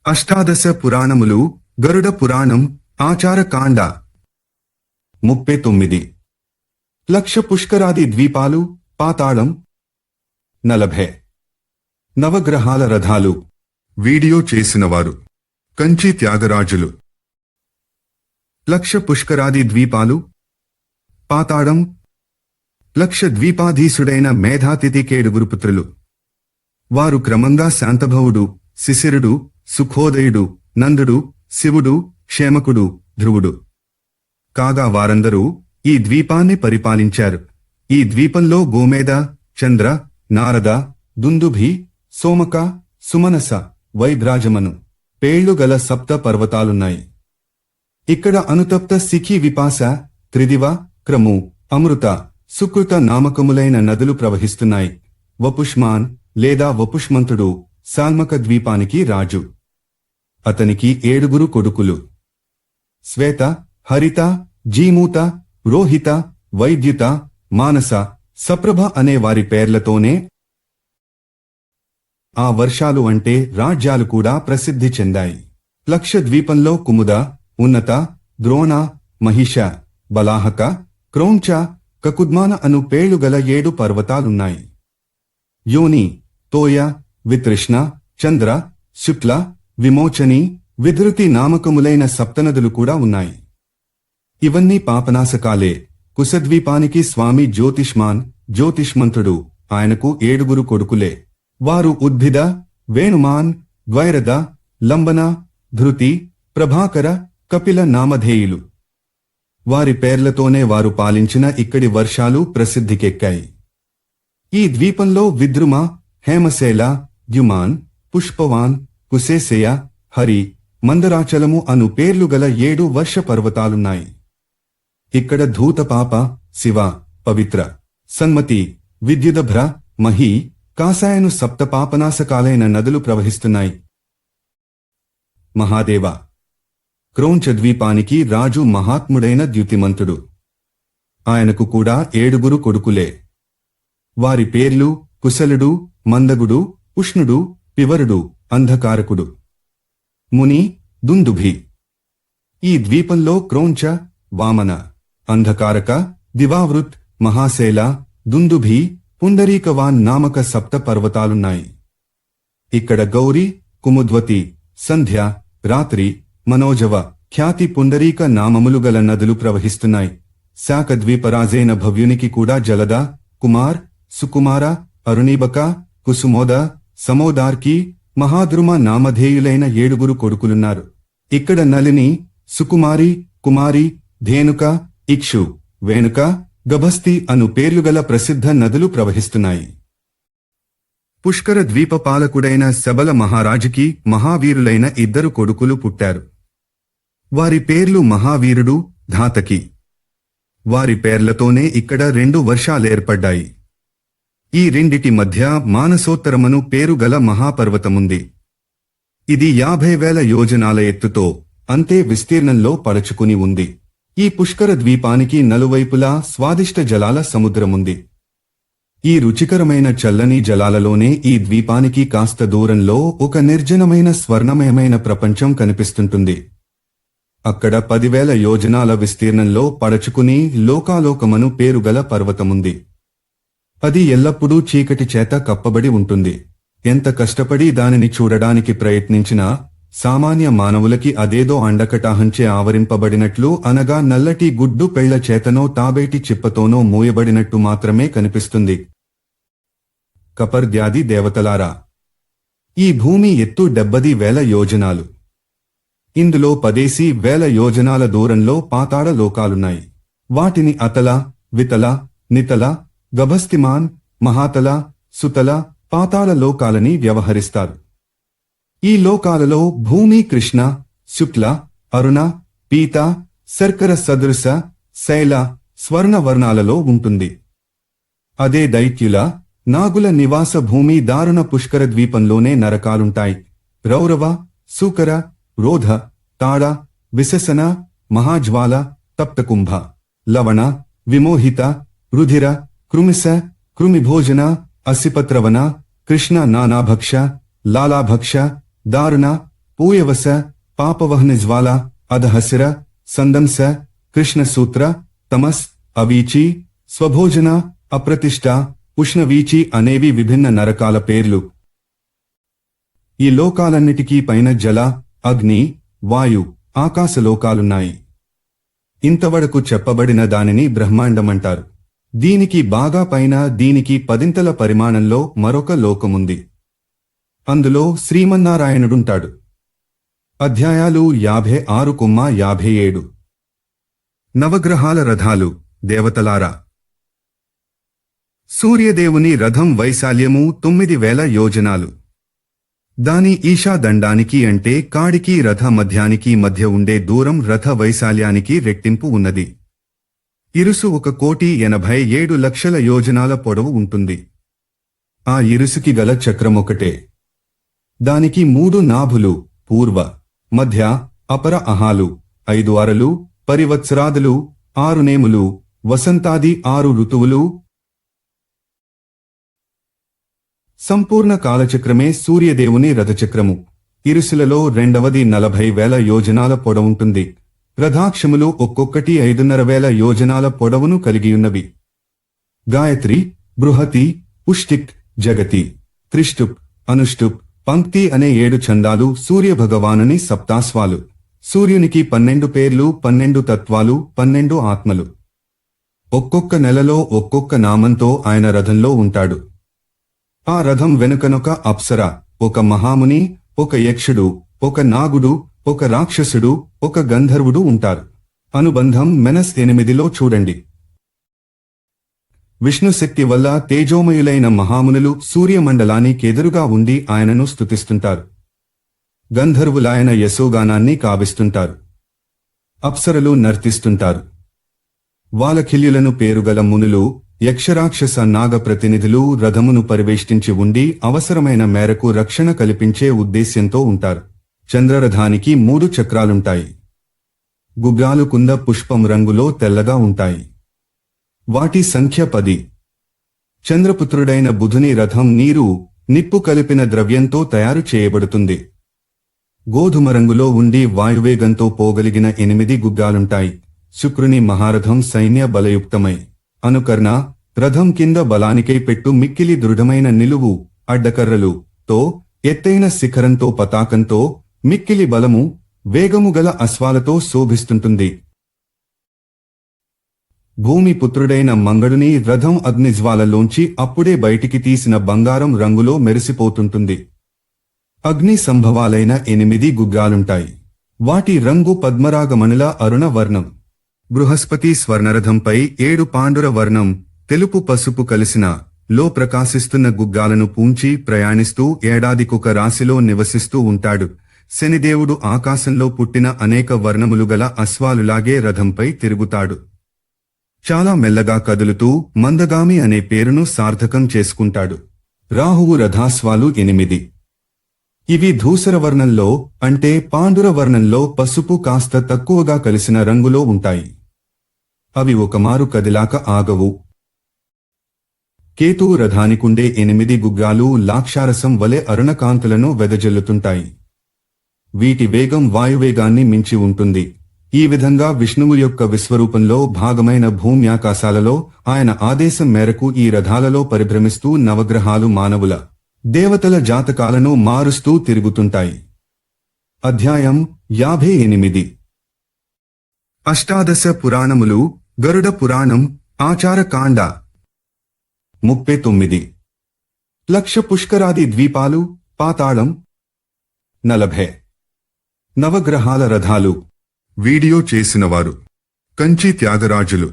అష్టాదశ పురాణములు గరుడ పురాణం ఆచారకాండ 39 లక్ష పుష్కరాది ద్వీపాలు పాతాళం 40 నవగ్రహాల రథాలు వీడియో చేసినవారు కంచి త్యాగరాజులు లక్ష పుష్కరాది ద్వీపాలు పాతాళం లక్ష ద్వీపాధీశుడైన మేధాతిథి కేడుగురు పుత్రులు వారు క్రమంగా శాంతభవుడు శిశిరుడు సుఖోదయుడు నందుడు శివుడు క్షేమకుడు ధ్రువుడు కాగా వారందరూ ఈ ద్వీపాన్ని పరిపాలించారు. ఈ ద్వీపంలో గోమేద చంద్ర నారద దుందుభి సోమక సుమనస వైద్రాజమను పేళ్లుగల సప్త పర్వతాలున్నాయి. ఇక్కడ అనుతప్త సిఖి విపాస త్రిదివ క్రము అమృత సుకృత నామకములైన నదులు ప్రవహిస్తున్నాయి. వపుష్మాన్ లేదా వపుష్మంతుడు సాల్మక ద్వీపానికి రాజు. అతనికి 7 కొడుకులు. శ్వేత హరిత జీమూత రోహిత వైద్యుత మానస సప్రభ అనే వారి పేర్లతోనే ఆ వర్షాలు అంటే రాజ్యాలు కూడా ప్రసిద్ధి చెందాయి. లక్షద్వీపంలో కుముద ఉన్నత ద్రోణ మహిష బలాహక క్రౌంచ కకుద్మాన అను పేళ్లుగల 7 పర్వతాలున్నాయి. యోని తోయ వితృష్ణ చంద్ర శుక్ల విమోచని విధృతి నామకములైన సప్తనదులు కూడా ఉన్నాయి. ఇవన్నీ పాపనాశకాలే. కుశద్వీపానికి స్వామి జ్యోతిష్మాన్ జ్యోతిష్మంతుడు. ఆయనకు 7 కొడుకులే. వారు ఉద్భిద వేణుమాన్ ద్వైరద లంబన ధృతి ప్రభాకర కపిల నామధేయులు. వారి పేర్లతోనే వారు పాలించిన ఇక్కడి వర్షాలు ప్రసిద్ధికెక్కాయి. ఈ ద్వీపంలో విద్రుమ హేమశేల ద్యుమాన్ పుష్పవాన్ కుశేశయ హరి మందరాచలము అను పేర్లుగల 7 వర్ష పర్వతాలున్నాయి. ఇక్కడ ధూతపాప శివ పవిత్ర సన్మతి విద్యుదభ్ర మహి కాసాయను సప్త పాపనాశకాలైన నదులు ప్రవహిస్తున్నాయి. మహాదేవ క్రౌంచ ద్వీపానికి రాజు మహాత్ముడైన ద్యుతిమంతుడు. ఆయనకు కూడా 7 కొడుకులే. వారి పేర్లు కుశలుడు మందగుడు ఉష్ణుడు పివరుడు అంధకారకుడు ముని దుందుభి. ఈ ద్వీపంలో క్రౌంచ వామన అంధకారక దివావృత్ మహాశైల దుందుభి పుండరీకవాన్ నామక సప్త పర్వతాలున్నాయి. ఇక్కడ గౌరీ కుముద్వతి సంధ్య రాత్రి మనోజవ ఖ్యాతి పుండరీక నామములుగల నదులు ప్రవహిస్తున్నాయి. శాకద్వీపరాజైన భవ్యునికి కూడా జలద కుమార్ సుకుమార అరుణీబక కుసుమోద సమోదార్కి మహాద్రుమ నామధేయులైన 7 కొడుకులున్నారు. ఇక్కడ నలిని సుకుమారి కుమారి ధేనుక ఇక్షు వేణుక గభస్తి అను పేర్లుగల ప్రసిద్ధ నదులు ప్రవహిస్తున్నాయి. పుష్కర ద్వీప పాలకుడైన శబల మహారాజుకి మహావీరులైన 2 కొడుకులు పుట్టారు. వారి పేర్లు మహావీరుడు ధాతకి. వారి పేర్లతోనే ఇక్కడ 2 వర్షాలేర్పడ్డాయి. ఈ రెండిటి మధ్య మానసోత్తరమను పేరుగల మహాపర్వతముంది. ఇది 50,000 యోజనాల ఎత్తుతో అంతే విస్తీర్ణంలో పరచుకుని ఉంది. ఈ పుష్కర ద్వీపానికి నలువైపులా స్వాదిష్ట జలాల సముద్రముంది. ఈ రుచికరమైన చల్లని జలాలలోనే ఈ ద్వీపానికి కాస్త దూరంలో ఒక నిర్జనమైన స్వర్ణమయమైన ప్రపంచం కనిపిస్తుంటుంది. అక్కడ 10,000 యోజనాల విస్తీర్ణంలో పరచుకుని లోకాలోకమను పేరుగల పర్వతముంది. అది ఎల్లప్పుడూ చీకటి చేత కప్పబడి ఉంటుంది. ఎంత కష్టపడి దానిని చూడడానికి ప్రయత్నించినా సామాన్య మానవులకి అదేదో అండకటాహంచే ఆవరింపబడినట్లు అనగా నల్లటి గుడ్డు పెళ్ల చేతనో తాబేటి చిప్పతోనో మూయబడినట్టు మాత్రమే కనిపిస్తుంది. కపర్ద్యాది దేవతలారా, ఈ భూమి ఎత్తు 70,000 యోజనాలు. ఇందులో 10,000 యోజనాల దూరంలో పాతాళ లోకాలున్నాయి. వాటిని అతల వితల నితల గభస్తిమాన్ మహాతల సుతల పాతాళ లోకాలని వ్యవహరిస్తారు. ఈ లోకాలలో భూమి కృష్ణ శుక్ల అరుణ పీత శర్కర సదృశ శైల స్వర్ణ వర్ణాలలో ఉంటుంది. అదే దైత్యుల నాగుల నివాస భూమి దారుణ పుష్కర ద్వీపంలోనే నరకాలుంటాయి. రౌరవ సూకర రోధ తాళ విశసన మహాజ్వాల తప్తకుంభ లవణ విమోహిత రుధిర కృమిస కృమిభోజన అసిపత్రవన కృష్ణ నానాభక్ష లాలాభక్ష దారుణ పూయవస పాపవహ్నిజ్వాల అధహసిర సందంస కృష్ణసూత్ర తమస్ అవీచి స్వభోజన అప్రతిష్ట ఉష్ణవీచి అనేవి విభిన్న నరకాల పేర్లు. ఈ లోకాలన్నిటికీ పైన జల అగ్ని వాయు ఆకాశలోకాలున్నాయి. ఇంతవరకు చెప్పబడిన దానిని బ్రహ్మాండమంటారు. దీనికి బాగా పైన దీనికి 10 పరిమాణంలో మరొక లోకముంది. అందులో శ్రీమన్నారాయణుడుంటాడు. అధ్యాయాలు 56-57. నవగ్రహాల రథాలు. దేవతలారా, సూర్యదేవుని రథం వైశాల్యము 9000 యోజనాలు. దాని ఈశాదండానికి అంటే కాడికి రథ మధ్యానికి మధ్య ఉండే దూరం రథ వైశాల్యానికి రెట్టింపు ఉన్నది. ఇరుసు 1,87,00,000 యోజనాల పొడవు ఉంటుంది. ఆ ఇరుసుకి గల చక్రమొకటే. దానికి 3 నాభులు, పూర్వ మధ్య అపర అహాలు, 5 అరలు, పరివత్సరాదులు, 6 నేములు, వసంతాది 6 ఋతువులు. సంపూర్ణ కాలచక్రమే సూర్యదేవుని రథచక్రము. ఇరుసులలో రెండవది 40,000 యోజనాల పొడవుంటుంది. రథాక్షములు ఒక్కొక్కటి 5,500 యోజనాల పొడవును కలిగియున్నవి. గాయత్రి, బృహతి, ఉష్టిక్, జగతి, త్రిష్టుప్, అనుష్టుప్, పంక్తి అనే 7 ఛందాలు సూర్యభగవానుని సప్తాస్వాలు. సూర్యునికి 12 పేర్లు, 12 తత్వాలు, 12 ఆత్మలు. ఒక్కొక్క నెలలో ఒక్కొక్క నామంతో ఆయన రథంలో ఉంటాడు. ఆ రథం వెనుకనొక అప్సర, ఒక మహాముని, ఒక యక్షుడు, ఒక నాగుడు, ఒక రాక్షసుడు, ఒక గంధర్వుడు ఉంటారు. అనుబంధం -8లో చూడండి. విష్ణుశక్తి వల్ల తేజోమయులైన మహామునులు సూర్యమండలానికెదురుగా ఉండి ఆయనను స్తుతిస్తుంటారు. గంధర్వులాయన యశోగానాన్ని కావిస్తుంటారు. అప్సరలు నర్తిస్తుంటారు. వాలఖిల్యులను పేరుగల మునులు, యక్షరాక్షస నాగ ప్రతినిధులు రథమును పరివేష్టించి ఉండి అవసరమైన మేరకు రక్షణ కల్పించే ఉద్దేశ్యంతో ఉంటారు. చంద్రరథానికి 3 చక్రాలుంటాయి. గుబ్రాలు కుంద పుష్పం రంగులో తెల్లగా ఉంటాయి. వాటి సంఖ్య 10. చంద్రపుత్రుడైన బుధుని రథం నీరు, నిప్పు కలిపిన ద్రవ్యంతో తయారు చేయబడుతుంది. గోధుమ రంగులో ఉండి వాయువేగంతో పోగలిగిన 8 గుగ్గాలుంటాయి. శుక్రుని మహారథం సైన్య బలయుక్తమై అనుకర్ణ, రథం కింద బలానికై పెట్టు మిక్కిలి దృఢమైన నిలువు అడ్డకర్రలు తో ఎత్తైన శిఖరంతో పతాకంతో మిక్కిలి బలము వేగము గల అశ్వాలతో శోభిస్తుంటుంది. భూమి పుత్రుడైన మంగళుని రథం అగ్నిజ్వాలలోంచి అప్పుడే బయటికి తీసిన బంగారం రంగులో మెరిసిపోతుంటుంది. అగ్ని సంభవాలైన 8 గుగ్గాలుంటాయి. వాటి రంగు పద్మరాగమణుల అరుణ వర్ణం. బృహస్పతి స్వర్ణరథంపై 7 పాండుర వర్ణం, తెలుపు పసుపు కలిసిన లో ప్రకాశిస్తున్న గుగ్గాలను పూంచి ప్రయాణిస్తూ ఏడాదికొక రాశిలో నివసిస్తూ ఉంటాడు. శనిదేవుడు ఆకాశంలో పుట్టిన అనేక వర్ణములు గల అశ్వాలులాగే రథంపై తిరుగుతాడు. చాలా మెల్లగా కదులుతూ మందగామి అనే పేరును సార్థకం చేసుకుంటాడు. రాహువు రథాశ్వాలు 8. ఇవి ధూసరవర్ణంలో అంటే పాండురవర్ణంలో పసుపు కాస్త తక్కువగా కలిసిన రంగులో ఉంటాయి. అవి ఒకమారు కదిలాక ఆగవు. కేతువు రథానికుండే 8 గుగ్గాలు లాక్షారసం వలె అరుణకాంతులను వెదజల్లుతుంటాయి. వీటి వేగం వాయువేగాన్ని మించి ఉంటుంది. ఈ విధంగా విష్ణువు యొక్క విశ్వరూపంలో భాగమైన భూమ్యాకాశాలలో ఆయన ఆదేశం మేరకు ఈ రథాలలో పరిభ్రమిస్తూ నవగ్రహాలు మానవుల, దేవతల జాతకాలను మారుస్తూ తిరుగుతుంటాయి. అధ్యాయం 58. అష్టాదశ పురాణములు. గరుడ పురాణం. ఆచారకాండ. 39. లక్ష పుష్కరాది ద్వీపాలు. పాతాళం. 40. నవగ్రహాల రథాలు. వీడియో చేసినవారు కంచి త్యాగరాజులు.